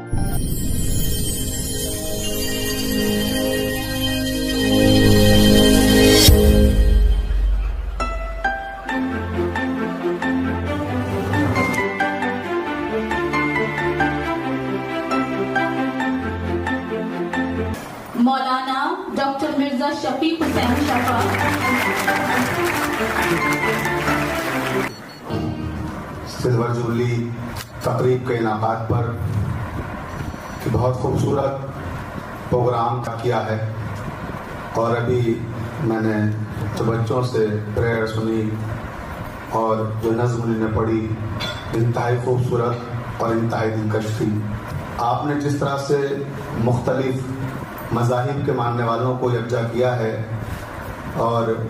मौलाना doctor Mirza Shafiq Hussain Shafa. Silver jubilee तकरीब के इनाकात पर कि बहुत खूबसूरत प्रोग्राम किया है, और अभी मैंने जो बच्चों से प्रेयर सुनी और जो नज़्म उन्होंने पढ़ी, इंतहाई खूबसूरत और इंतहाई दिलकश थी। आपने जिस तरह से मुख्तलिफ मज़ाहिब के मानने वालों को यकजा किया है और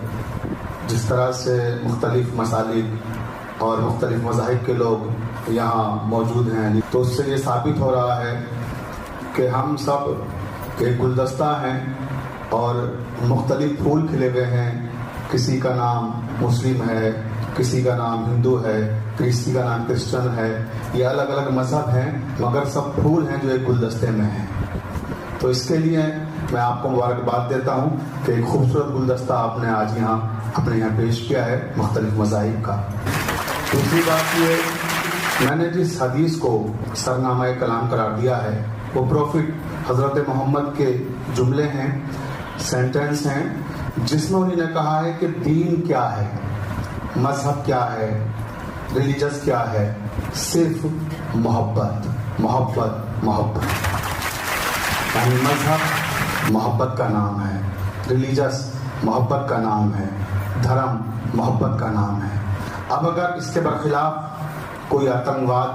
जिस तरह से मुख्तलिफ मसालिक और मुख्तलिफ मज़ाहिब के लोग यहाँ मौजूद हैं, तो उससे ये साबित हो रहा है कि हम सब एक गुलदस्ता हैं और मुख्तलिफ फूल खिले हुए हैं। किसी का नाम मुस्लिम है, किसी का नाम हिंदू है, किसी का नाम क्रिश्चियन है। ये अलग अलग मज़हब हैं, मगर सब फूल हैं जो एक गुलदस्ते में हैं। तो इसके लिए मैं आपको मुबारकबाद देता हूँ कि एक खूबसूरत गुलदस्ता आपने आज यहाँ अपने यहाँ पेश किया है मुख्तलिफ मज़ाहिब का। दूसरी बात ये, मैंने जिस हदीस को सरनामा कलाम करार दिया है वो प्रॉफिट हज़रत मोहम्मद के जुमले हैं, सेंटेंस हैं, जिसमें उन्होंने कहा है कि दीन क्या है, मज़हब क्या है, रिलीजस क्या है, सिर्फ मोहब्बत मोहब्बत मोहब्बत। यानी मज़हब मोहब्बत का नाम है, रिलीजस मोहब्बत का नाम है, धर्म मोहब्बत का नाम है। अब अगर इसके बरखिलाफ कोई आतंकवाद,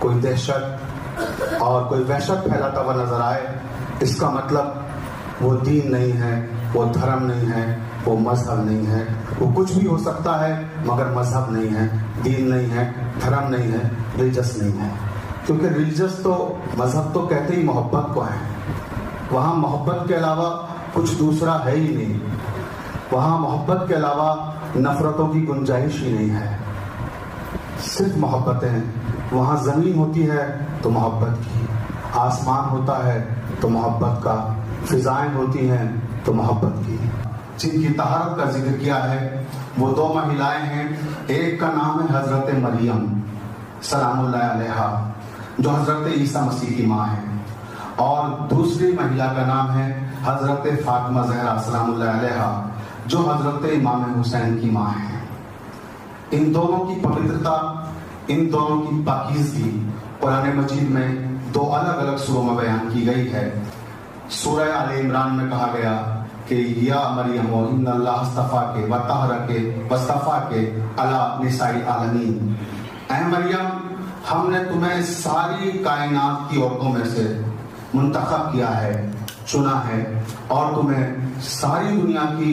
कोई दहशत और कोई वहशत फैलाता हुआ नजर आए, इसका मतलब वो दीन नहीं है, वो धर्म नहीं है, वो मज़हब नहीं है। वो कुछ भी हो सकता है मगर मज़हब नहीं है, दीन नहीं है, धर्म नहीं है, रिलीजस नहीं है। क्योंकि रिलीजस तो, मज़हब तो कहते ही मोहब्बत को है। वहाँ मोहब्बत के अलावा कुछ दूसरा है ही नहीं। वहाँ मोहब्बत के अलावा नफरतों की गुंजाइश ही नहीं है, सिर्फ मोहब्बतें। वहाँ ज़मीन होती है तो मोहब्बत की, आसमान होता है तो मोहब्बत का, फिजाएं होती हैं तो मोहब्बत की। जिनकी तहारत का जिक्र किया है वो दो महिलाएं हैं। एक का नाम है हज़रत मरियम सलामुल्लाह अलैहा, जो हज़रत ईसा मसीह की माँ है, और दूसरी महिला का नाम है हज़रत फातिमा ज़हरा सलामुल्लाह अलैहा, जो हज़रत इमाम हुसैन की माँ है। इन दोनों की पवित्रता, इन दोनों की पाकीज़गी कुरान मजीद में दो अलग अलग सूरों में बयान की गई है। सूरह आले इमरान में कहा गया कि या मरियम इन्नल्लाह अस्तफ़ाके व तहरके वस्तफ़ाके अला निसाई आलमीन। ऐ मरियम, हमने तुम्हें सारी कायनात की औरतों में से मुंतखब किया है, चुना है, और तुम्हें सारी दुनिया की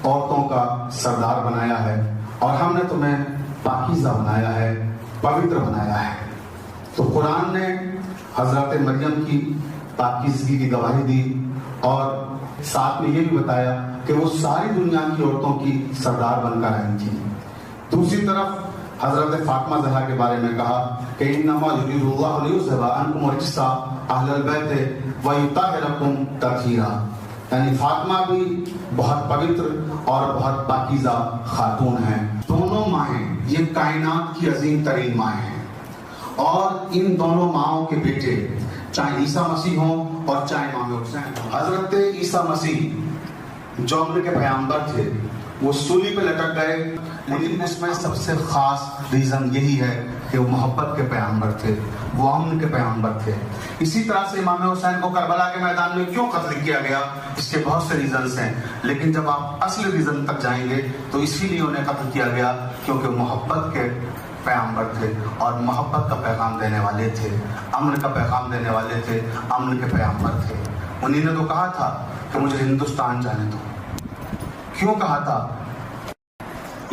औरतों का सरदार बनाया है, और हमने तुम्हें पाकीज़ा बनाया है, पवित्र बनाया है। तो कुरान ने हज़रत मरियम की पाकीज़गी की गवाही दी और साथ में ये भी बताया कि वो सारी दुनिया की औरतों की सरदार बनकर आई थी। दूसरी तरफ हज़रत फातिमा ज़हरा के बारे में कहा कि इन्नमा युरिदुल्लाहु लियुज़हिबा अन्कुम रिज्सा अहलल बैत व युतहिरकुम तत्हीरा। यानी फातिमा भी बहुत पवित्र और बहुत पाकीज़ा खातून हैं। दोनों माएँ ये कायनात की अजीम तरीन माएँ हैं, और इन दोनों माओं के बेटे चाहे ईसा मसीह हों और चाहे इमाम हुसैन। हज़रत ईसा मसीह जो अम्र के पैगंबर थे, वो सूली पे लटक गए, लेकिन इसमें सबसे खास रीज़न यही है कि वो मोहब्बत के पैगंबर थे, वो अमन के पैगंबर थे। इसी तरह से इमाम हुसैन को करबला के मैदान में क्यों कत्ल किया गया, इसके बहुत से रीजंस हैं, लेकिन जब आप असली रीज़न तक जाएंगे तो इसीलिए उन्हें कत्ल किया गया क्योंकि मोहब्बत के पैगंबर थे और मोहब्बत का पैगाम देने वाले थे, अमन का पैगाम देने वाले थे, अमन के पैगंबर थे। उन्हीं ने तो कहा था कि मुझे हिंदुस्तान जाने दो। क्यों कहा था?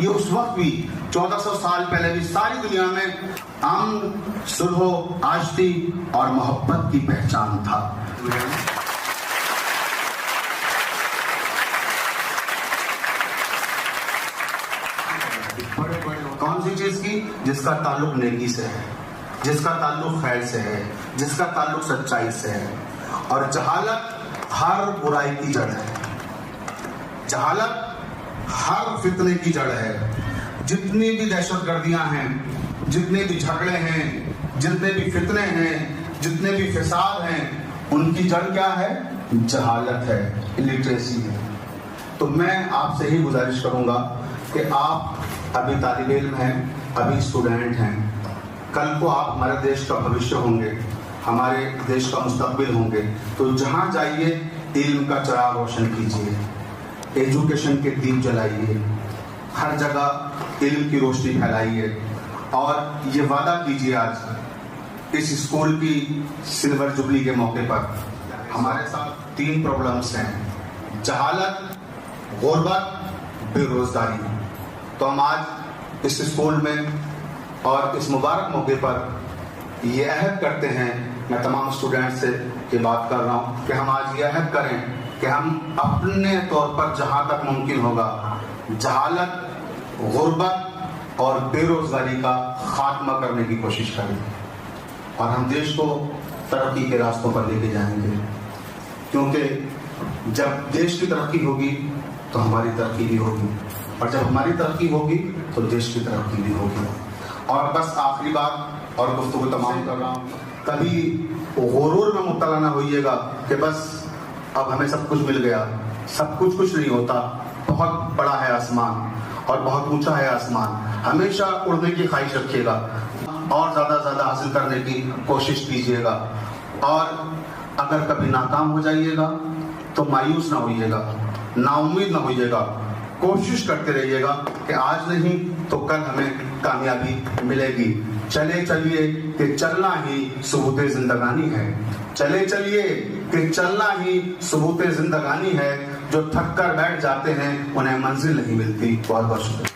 ये उस वक्त भी 1400 साल पहले भी सारी दुनिया में अमन, सुलह, आज़दी और मोहब्बत की पहचान था। कौन सी चीज की? जिसका ताल्लुक नेकी से है। جس کا تعلق خیر سے ہے، جس کا تعلق سچائی سے ہے. اور جہالت ہر برائی کی جڑ ہے، جہالت ہر فتنے کی جڑ ہے. جتنی بھی دہشت گردیاں ہیں، جتنے بھی جھگڑے ہیں، جتنے بھی فتنے ہیں، جتنے بھی فساد ہیں، ان کی جڑ کیا ہے؟ جہالت ہے، الٹریسی ہے. تو میں آپ سے ہی گزارش کروں گا کہ آپ ابھی طالب علم ہیں، ابھی اسٹوڈنٹ ہیں، کل کو آپ ہمارے دیش کا بھوشیہ ہوں گے، ہمارے دیش کا مستقبل ہوں گے. تو جہاں جائیے علم کا چراغ روشن کیجیے، ایجوکیشن کے دیپ جلائیے، ہر جگہ علم کی روشنی پھیلائیے. اور یہ وعدہ کیجیے آج اس اسکول کی سلور جبلی کے موقع پر. ہمارے ساتھ 3 پرابلمس ہیں: جہالت، غربت، بے روزگاری. تو ہم آج اس اسکول میں اور اس مبارک موقع پر یہ عہد کرتے ہیں، میں تمام اسٹوڈنٹ سے یہ بات کر رہا ہوں کہ ہم آج یہ عہد کریں کہ ہم اپنے طور پر جہاں تک ممکن ہوگا جہالت، غربت اور بے روزگاری کا خاتمہ کرنے کی کوشش کریں، اور ہم دیش کو ترقی کے راستوں پر لے کے جائیں گے. کیونکہ جب دیش کی ترقی ہوگی تو ہماری ترقی بھی ہوگی، اور جب ہماری ترقی ہوگی تو دیش کی ترقی بھی ہوگی. اور بس آخری بات اور گفتگو تمام کر رہا ہوں، کبھی غرور میں مبتلا نہ ہوئیے گا کہ بس اب ہمیں سب کچھ مل گیا. سب کچھ نہیں ہوتا. بہت بڑا ہے آسمان اور بہت اونچا ہے آسمان. ہمیشہ اڑنے کی خواہش رکھیے گا اور زیادہ سے زیادہ حاصل کرنے کی کوشش کیجیے گا. اور اگر کبھی ناکام ہو جائیے گا تو مایوس نہ ہوئیے گا، نا امید نہ ہوئیے گا. کوشش کرتے رہیے گا کہ آج نہیں تو کل ہمیں کامیابی ملے گی. چلیے کہ چلنا ہی ثبوت زندگانی ہے. چلیے کہ چلنا ہی ثبوت زندگانی ہے. جو تھک کر بیٹھ جاتے ہیں انہیں منزل نہیں ملتی. بہت بہت شکریہ.